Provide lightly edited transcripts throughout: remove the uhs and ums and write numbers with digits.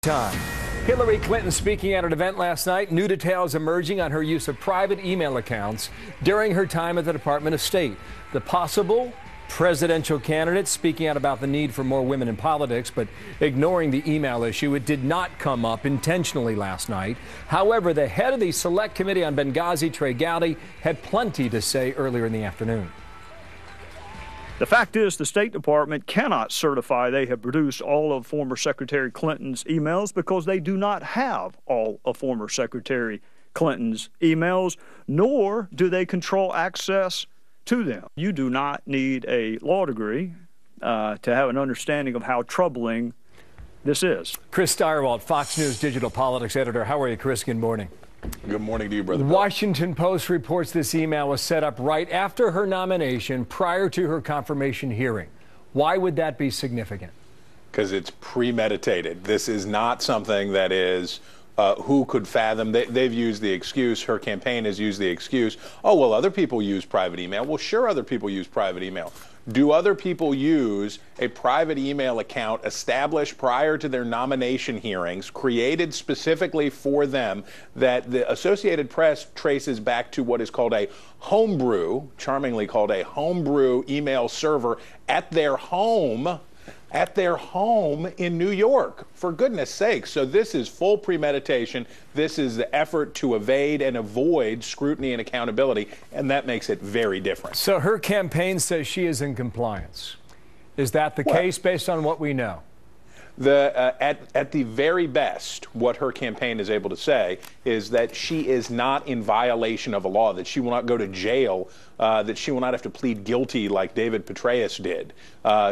Time. Hillary Clinton speaking at an event last night. New details emerging on her use of private email accounts during her time at the Department of State. The possible presidential candidate speaking out about the need for more women in politics, but ignoring the email issue. It did not come up intentionally last night. However, the head of the Select Committee on Benghazi, Trey Gowdy, had plenty to say earlier in the afternoon. The fact is, the State Department cannot certify they have produced all of former Secretary Clinton's emails because they do not have all of former Secretary Clinton's emails, nor do they control access to them. You do not need a law degree to have an understanding of how troubling this is. Chris Steyerwalt, Fox News digital politics editor. How are you, Chris? Good morning. Good morning to you, Brother Bill. Washington Post reports this email was set up right after her nomination, prior to her confirmation hearing. Why would that be significant? Because it's premeditated. This is not something that is who could fathom. They've used the excuse, her campaign has used the excuse, oh, well, other people use private email. Well, sure, other people use private email. Do other people use a private email account established prior to their nomination hearings, created specifically for them, that the Associated Press traces back to what is called a homebrew, charmingly called a homebrew email server at their home in New York, for goodness sake. So this is full premeditation. This is the effort to evade and avoid scrutiny and accountability, and that makes it very different. So her campaign says she is in compliance. Is that the case based on what we know? At the very best, what her campaign is able to say is that she is not in violation of a law, that she will not go to jail, that she will not have to plead guilty like David Petraeus did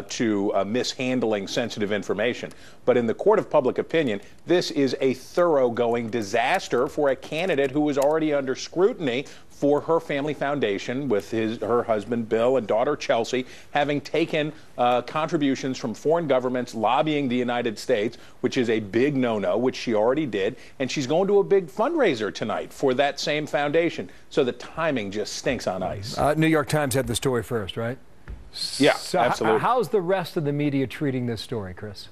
to mishandling sensitive information. But in the court of public opinion, this is a thoroughgoing disaster for a candidate who was already under scrutiny for her family foundation with her husband Bill and daughter Chelsea, having taken contributions from foreign governments lobbying the United States, which is a big no-no, which she already did, and she's going to a big fundraiser tonight for that same foundation. So the timing just stinks on ice. New York Times had the story first, right? Yeah, so absolutely. How's the rest of the media treating this story, Chris?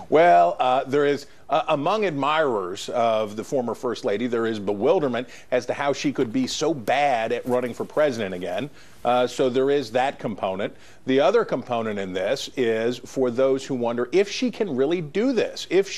Well, there is, among admirers of the former First Lady, there is bewilderment as to how she could be so bad at running for president again. So there is that component. The other component in this is for those who wonder if she can really do this, if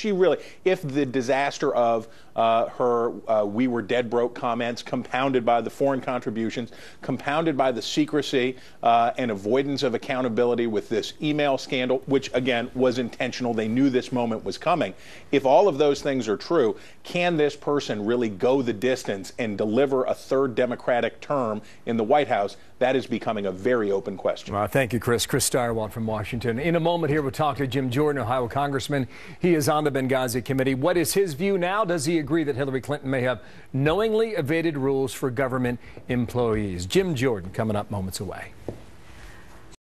the disaster of her "we were dead broke" comments, compounded by the foreign contributions, compounded by the secrecy and avoidance of accountability with this email scandal, which again was intentional. They knew this moment was coming. If all of those things are true, can this person really go the distance and deliver a third Democratic term in the White House? That is becoming a very open question. Thank you, Chris. Chris Steyerwalt from Washington. In a moment here, we'll talk to Jim Jordan, Ohio Congressman. He is on the Benghazi committee. What is his view now? Does he agree that Hillary Clinton may have knowingly evaded rules for government employees? Jim Jordan coming up moments away.